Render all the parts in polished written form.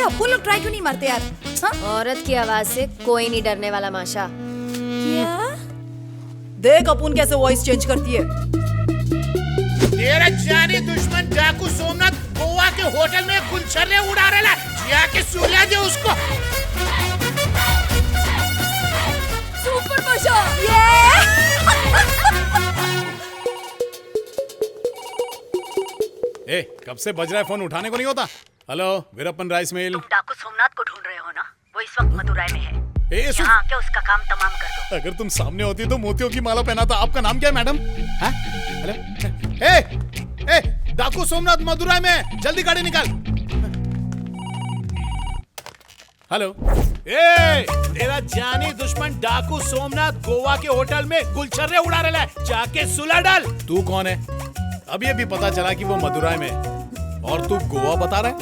अप्पू लोग ट्राई क्यों नहीं मारते यार? हाँ? औरत की आवाज से कोई नहीं डरने वाला माशा। क्या? देख अपुन कैसे वॉइस चेंज करती है। तेरा जानी दुश्मन डाकू सोमनाथ गोवा के होटल में गुलछर्रे उड़ा रहा है, जाके सुला दे उसको। सुपर माशा। ये ए, कब से बज रहा है फोन, उठाने को नहीं होता? Hello, Veerappan rice mill. तुम डाकू सोमनाथ को ढूंढ रहे हो ना? वो इस वक्त मदुराई में है। यहाँ आके उसका काम तमाम कर दो। अगर तुम सामने होती तो मोतियों की माला पहनाता। आपका नाम क्या है मैडम? हेलो, ए, डाकू सोमनाथ मदुराई में है, जल्दी गाड़ी निकाल। हेलो, तेरा जानी दुश्मन डाकू सोमनाथ गोवा के होटल में गुलछर्रे उड़ा रहा है, जाके सुला डाल। तू कौन है? अभी अभी पता चला कि वो मदुराई में है और तू गोवा बता रहा है?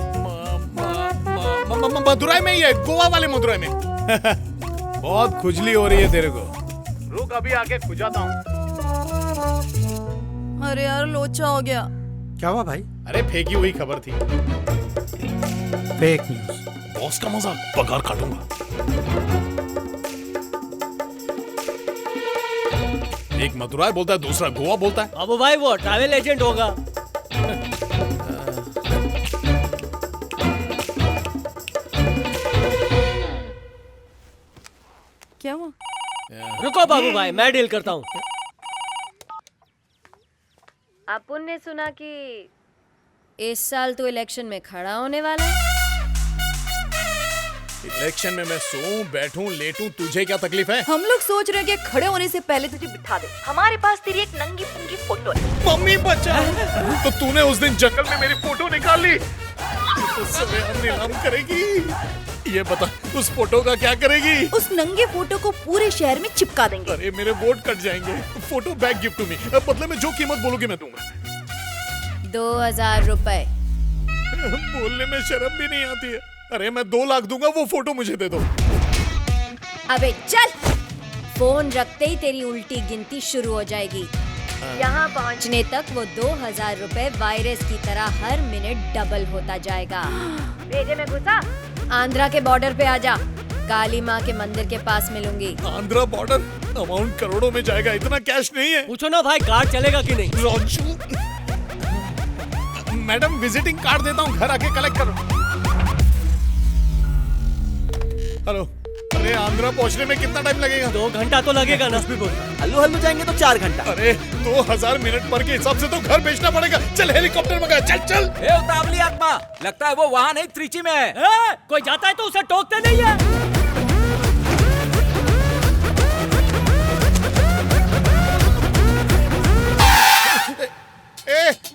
मदुराई में ही है, गोवा वाले मदुराई में। बहुत खुजली हो रही है तेरे को। रुक, अभी आके खुजाता हूँ। अरे यार लोचा हो गया। क्या हुआ भाई? अरे फेंकी हुई खबर थी। Fake news. बॉस का मजाक, पगार काटूंगा। एक मदुराई बोलता है, दूसरा गोवा बोलता है। बाबू भाई वो ट्रैवल एजेंट होगा। क्या हुआ? रुको बाबू भाई, मैं डील करता हूँ। अपुन ने सुना कि इस साल तो इलेक्शन में खड़ा होने वाला है। इलेक्शन में मैं सोऊं, बैठूं, लेटूं, तुझे क्या तकलीफ है? हम लोग सोच रहे हैं कि खड़े होने से पहले तुझे बिठा दे। हमारे पास तेरी एक नंगी पुंगी फोटो है। मम्मी बचा। तो तूने उस दिन जंगल में मेरी फोटो निकाल ली। तो सरेआम नीलाम करेगी। ये बता, उस फोटो का क्या करेगी? उस नंगे फोटो को पूरे शहर में चिपका देंगे। अरे मेरे वोट कट जाएंगे। Photo back gift to me. बदले में जो कीमत बोलोगे मैं दूंगा। 2000 रुपए। बोलने में शर्म भी नहीं आती है। अरे मैं 2 लाख दूंगा, वो फोटो मुझे दे दो। अबे चल, फोन रखते ही तेरी उल्टी गिनती शुरू हो जाएगी। यहाँ पहुँचने तक वो 2000 रुपए वायरस की तरह हर मिनट डबल होता जाएगा। भेजे में घुसा, आंध्रा के बॉर्डर पे आजा। काली माँ के मंदिर के पास मिलूंगी। आंध्रा बॉर्डर? अमाउंट करोड़ों में जाएगा, इतना कैश नहीं है। पूछो ना भाई, कार्ड चलेगा कि नहीं? रोंचू। मैडम विजिटिंग कार्ड देता हूँ, घर आके कलेक्ट करो। हेलो, अरे आंध्रा पहुंचने में कितना टाइम लगेगा? 2 घंटा तो लगेगा ना। हल्लू हल्लू जाएंगे तो 4 घंटा। अरे 2000 मिनट पर के हिसाब से तो घर बेचना पड़ेगा। चल हेलीकॉप्टर मंगा, चल चल। ए उतावली आत्मा, लगता है वो वहाँ नहीं, त्रिची में है। कोई जाता है तो उसे टोकते नहीं है।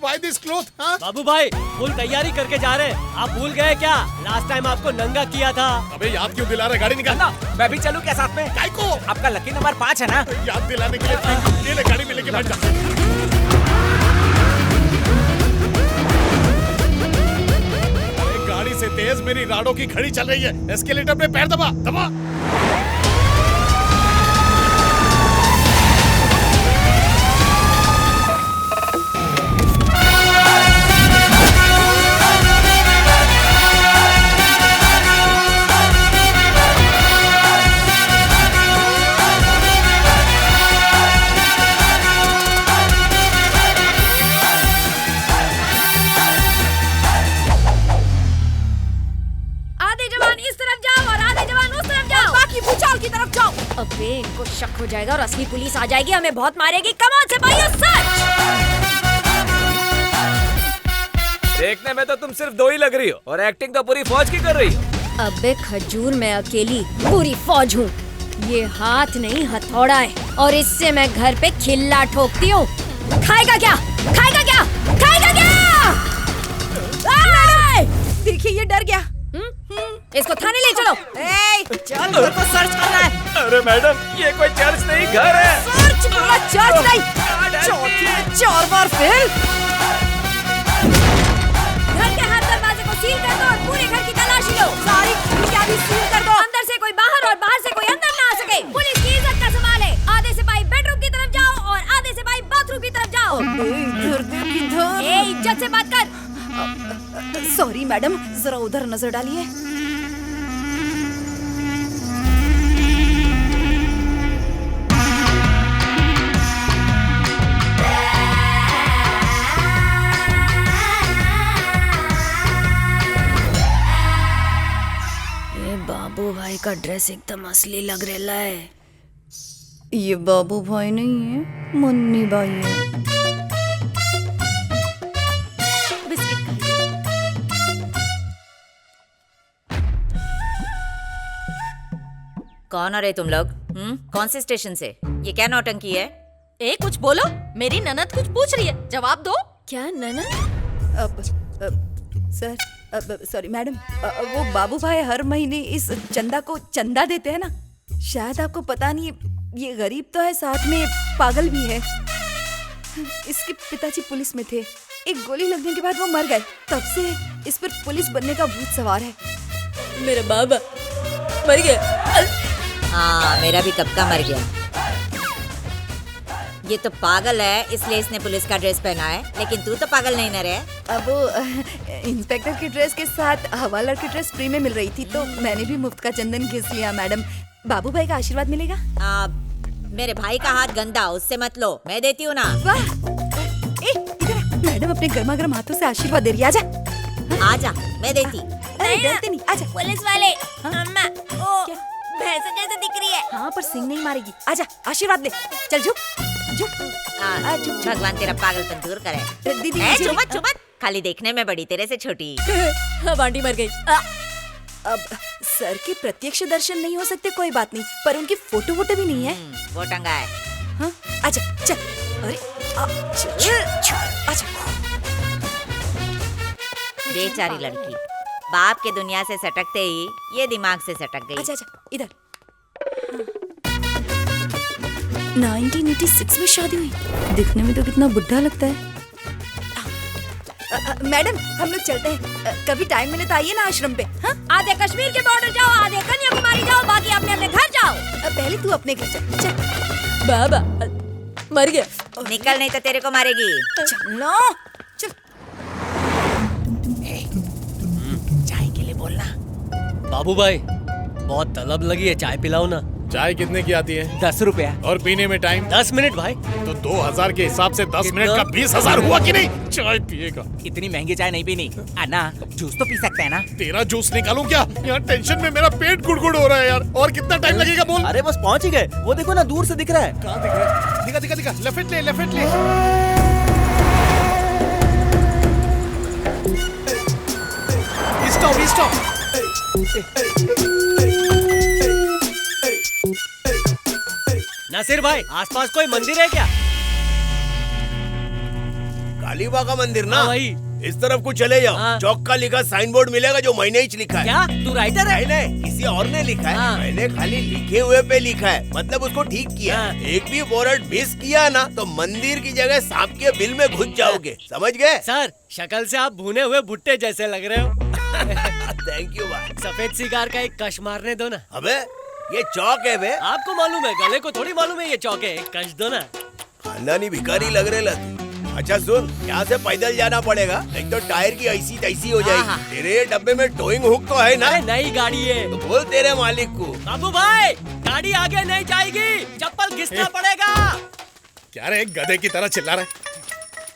Why this cloth? हाँ? बाबू भाई फुल तैयारी करके जा रहे हैं। आप भूल गए क्या? लास्ट टाइम आपको नंगा किया था। अबे याद क्यों दिला रहा है? गाड़ी निकाल। ना, मैं भी चलूं क्या साथ में? काय को? आपका लकी नंबर 5 है ना? याद दिलाने के लिए thank you। ये ले गाड़ी में लेके बैठ जा। अरे गाड़ी से तेज मेरी राडो की घड़ी चल रही है। एस्केलेटर पे पैर दबा दबा। अबे इनको शक हो जाएगा और असली पुलिस आ जाएगी, हमें बहुत मारेगी। कमाल से भाइयों, सच। देखने में तो तुम सिर्फ 2 ही लग रही हो और एक्टिंग तो पूरी फौज की कर रही हो। अबे खजूर, मैं अकेली पूरी फौज हूँ। ये हाथ नहीं हथौड़ा है और इससे मैं घर पे खिल्ला ठोकती हूँ। खाएगा क्या? खाएगा क्या? खाएगा क्या? देखिए ये डर गया। इसको थाने ले चलो। चल, घर को सर्च करना है। अरे मैडम, ये कोई चर्च नहीं, घर है। सर्च बोला, चर्च नहीं। चौथी में 4 बार फेल। घर के हर दरवाजे को सील कर दो और पूरे घर की तलाशी लो। सारी खिड़कियां भी सील कर दो। अंदर से कोई बाहर और बाहर से कोई अंदर ना आ सके। पुलिस की इज्जत का सवाल है। आधे सिपाही बेडरूम की तरफ जाओ और आधे सिपाही बाथरूम की तरफ जाओ। इधर देख इधर। इज्जत से बात कर। सॉरी मैडम, जरा उधर नजर डालिए। बाबू भाई का ड्रेस एकदम असली लग रहा है। ये बाबू भाई नहीं है, मुन्नी भाई है। बिस्किट खाइए। कौन हो रे तुम लोग? कौन से स्टेशन से? ये क्या नौटंकी है? ए कुछ बोलो, मेरी ननद कुछ पूछ रही है, जवाब दो। क्या ननद? सर सॉरी मैडम, वो बाबू भाई हर महीने इस चंदा को चंदा देते हैं ना। शायद आपको पता नहीं, ये गरीब तो है, साथ में पागल भी है। इसके पिताजी पुलिस में थे, एक गोली लगने के बाद वो मर गए। तब से इस पर पुलिस बनने का भूत सवार है। मेरा बाबा मर गया। हाँ, मेरा भी कब का मर गया। ये तो पागल है, इसलिए इसने पुलिस का ड्रेस पहना है, लेकिन तू तो पागल नहीं ना रे। अब वो इंस्पेक्टर की ड्रेस के साथ हवालदार की ड्रेस फ्री में मिल रही थी, तो मैंने भी मुफ्त का चंदन घिस लिया। मैडम, बाबू भाई का आशीर्वाद मिलेगा? मेरे भाई का हाथ गंदा, उससे मत लो, मैं देती हूँ ना। वाह, इधर आ। मैडम अपने गर्मा गर्म हाथों से आशीर्वाद दे रही है। आजा आजा, मैं देती। अरे डरते नहीं, आजा। पुलिस वाले, अम्मा, ओ भैंस जैसे दिख रही है। हाँ, पर सिंह नहीं मारेगी। आजा, आशीर्वाद ले। चल झुक झुक। झुक। भगवान तेरा पागलपन दूर करे। दीदी चुमत चुमत, खाली देखने में बड़ी, तेरे से छोटी। अब आंटी मर गई। अब सर के प्रत्यक्ष दर्शन नहीं हो सकते, कोई बात नहीं, पर उनकी फोटो वोटो भी नहीं है। वो टंगा है। हाँ, आजा चल। अरे आजा। बेचारी लड़की, बाप के दुनिया से सटकते ही ये दिमाग से सटक गई। आजा इधर। 1986 में शादी हुई, दिखने में तो कितना बुढ़ा लगता है। मैडम, हम लोग चलते हैं, कभी टाइम मिले तो आइए ना आश्रम पे। हाँ? आधे कश्मीर के बॉर्डर जाओ, आधे कन्याकुमारी जाओ, बाकी अपने अपने घर जाओ। पहले तू अपने घर चल। बाबा मर गया। निकल, नहीं तो तेरे को मारेगी। चलो चल। चाय के लिए बोलना। बाबू भाई बहुत तलब लगी है, चाय पिलाओ ना। चाय कितने की आती है? 10 रुपया। और पीने में टाइम? 10 मिनट भाई। तो 2000 के हिसाब से 10 मिनट का 20,000 हुआ कि नहीं? चाय पिएगा? इतनी महंगी चाय नहीं पीनी। अन्ना, जूस तो पी सकते हैं ना? तेरा जूस निकालूं क्या? यहाँ टेंशन में मेरा पेट गुड़गुड़ हो रहा है यार। और कितना टाइम लगेगा बोल? अरे बस पहुंच ही गए, वो देखो ना दूर से दिख रहा है। कहाँ दिख रहा है? दिखा। लपेट ले। स्टॉप। नासिर भाई, आसपास कोई मंदिर है क्या? काली माँ का मंदिर ना? हाँ भाई। इस तरफ को चले जाओ। हाँ। चौक का लिखा साइन बोर्ड मिलेगा जो मैंने ही लिखा है। क्या तू राइटर है? नहीं, किसी और ने लिखा है। हाँ। मैंने खाली लिखे हुए पे लिखा है, मतलब उसको ठीक किया। हाँ। एक भी वर्ड मिस किया ना तो मंदिर की जगह सांप के बिल में घुस जाओगे, समझ गए? सर, शक्ल से आप भुने हुए भुट्टे जैसे लग रहे हो। थैंक यू भाई। सफेद सिगार का एक कश मारने दो ना। अबे ये चौक है बे। आपको मालूम है, गले को थोड़ी मालूम है ये चौक है। एक कश दो ना। खानदानी भिखारी लग रहे लग। अच्छा सुन, यहाँ से पैदल जाना पड़ेगा, एक तो टायर की ऐसी तैसी हो जाएगी। तेरे ये डब्बे में टोइंग हुक तो है ना? अरे नई गाड़ी है। तो बोल तेरे मालिक को। बाबू भाई, गाड़ी आगे नहीं जाएगी, चप्पल घिसना पड़ेगा। क्या रे, गधे की तरह चिल्ला रहा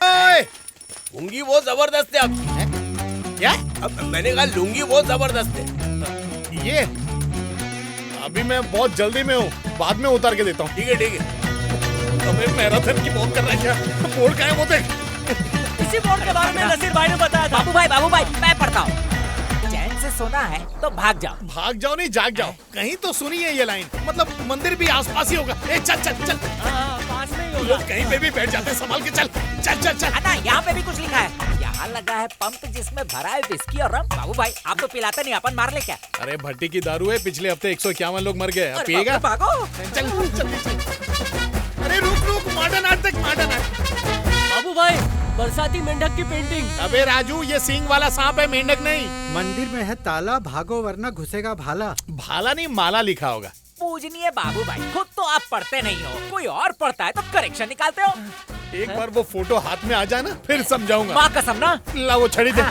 है? लुंगी बहुत जबरदस्त है आपकी। क्या? अब मैंने कहा लुंगी बहुत जबरदस्त है। ये अभी मैं बहुत जल्दी में हूँ, बाद में उतार के देता हूँ। ठीक है। अबे मैराथन की बात कर रहा है क्या? बोर्ड का है वो देख। इसी बोर्ड के बारे में नसीर भाई ने बताया था। बाबू भाई मैं पढ़ता हूँ। चैन से सोना है तो भाग जाओ नहीं, जाग जाओ। कहीं तो सुनी है ये लाइन, मतलब मंदिर भी आसपास ही होगा। ए चल। हाँ, पास में ही होगा। लोग कहीं पे भी बैठ जाते हैं, संभाल के चल। अन्ना, यहाँ पे भी कुछ लिखा है। यहाँ लगा है पंप जिसमें भरा है विस्की और रम। बाबू भाई आप तो पिलाते नहीं, अपन मार ले क्या? अरे भट्टी की दारू है, पिछले हफ्ते 151 लोग मर गए। अब पिएगा? भागो। चल। अरे रुक, मॉडर्न आर्ट। बाबू भाई, बरसाती मेंढक की पेंटिंग। अबे राजू, ये सींग वाला सांप है, मेंढक नहीं। मंदिर में है ताला, भागो वरना घुसेगा भाला। भाला नहीं, माला लिखा होगा। पूजनीय बाबू भाई, खुद तो आप पढ़ते नहीं हो, कोई और पढ़ता है तो करेक्शन निकालते हो। एक बार वो फोटो हाथ में आ जाए ना, फिर समझाऊंगा। माँ कसम ना। ला वो छड़ी दे।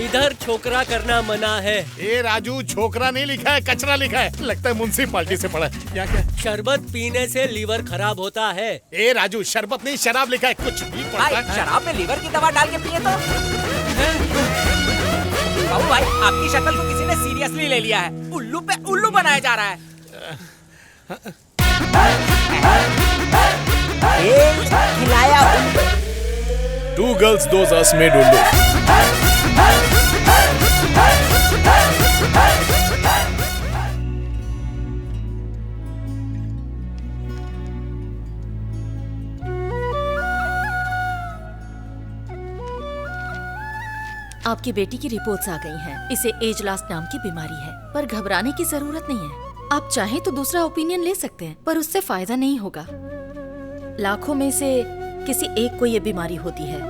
इधर छोकरा करना मना है। ए राजू, छोकरा नहीं लिखा है, कचरा लिखा है। लगता है म्युनिसिपैलिटी से पढ़ा है। यहाँ क्या? शरबत पीने से लीवर खराब होता है। ए राजू, शरबत नहीं शराब लिखा है, कुछ भी पढ़ता भाई है। शराब में लीवर की दवा डाल के पिए तो। बाबू भाई आपकी शक्ल को किसी ने सीरियसली ले लिया है। उल्लू पे उल्लू बनाया जा रहा है। खिलाया उल्लू। 2 girls 2 us made ullu. आपकी बेटी की रिपोर्ट्स आ गई हैं। इसे एज लास्ट नाम की बीमारी है, पर घबराने की जरूरत नहीं है। आप चाहें तो दूसरा ओपिनियन ले सकते हैं, पर उससे फायदा नहीं होगा। लाखों में से किसी एक को ये बीमारी होती है।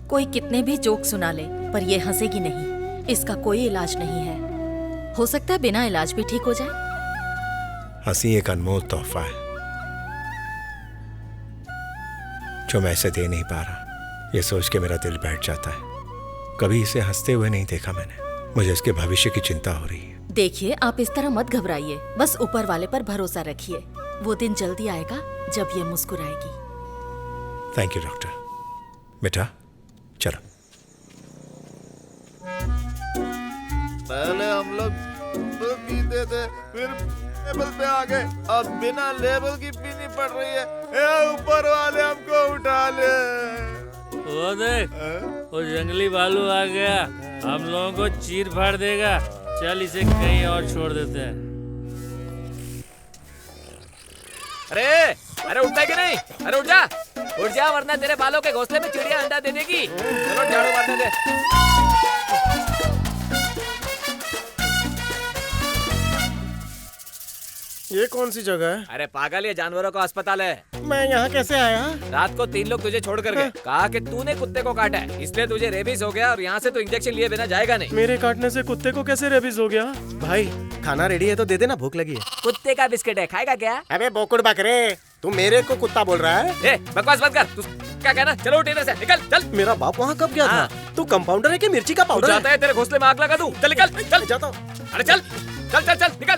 कोई कितने भी जोक सुना ले, पर ये हंसेगी नहीं। इसका कोई इलाज नहीं है। हो सकता है बिना इलाज भी ठीक हो जाए। हंसी एक अनमोल तोहफा है जो मैं इसे दे नहीं पा रहा। ये सोच के मेरा दिल बैठ जाता है। कभी इसे हंसते हुए नहीं देखा मैंने। मुझे इसके भविष्य की चिंता हो रही है। देखिए, आप इस तरह मत घबराइए, बस ऊपर वाले पर भरोसा रखिए। वो दिन जल्दी आएगा जब ये मुस्कुराएगी। Thank you doctor. बेटा चलो। पहले हम लोग तो पीते थे, फिर लेबल पे आ गए, अब बिना लेबल की पीनी पड़ रही है। ए ऊपर वाले हमको उठा ले। वो देख, वो जंगली भालू आ गया, हम लोगों को चीर फाड़ देगा। चल इसे कहीं और छोड़ देते हैं। अरे उठता है कि नहीं? अरे उठ जा वरना तेरे बालों के घोंसले में चिड़िया अंडा दे देगी। चलो झाड़ू मारने दे। ये कौन सी जगह है? अरे पागल, ये जानवरों का अस्पताल है। मैं यहाँ कैसे आया? रात को 3 लोग तुझे छोड़ कर गए। कहा कि तूने कुत्ते को काटा है, इसलिए तुझे रेबीज हो गया और यहाँ से तो इंजेक्शन लिए बिना जाएगा नहीं। मेरे काटने से कुत्ते को कैसे रेबीज हो गया? भाई खाना रेडी है तो दे देना, भूख लगी है। कुत्ते का बिस्किट है, खाएगा क्या? अबे बोकुड़ बकरे, तू मेरे को कुत्ता बोल रहा है? बकवास बंद कर। तू क्या कहना? चलो उठ इधर से, निकल चल। मेरा बाप वहाँ कब गया था? तू कंपाउंडर है कि मिर्ची का पाउडर? जाता है तेरे घोंसले में आग लगा दूं। चल निकल, चल जाता हूँ। अरे चल निकल।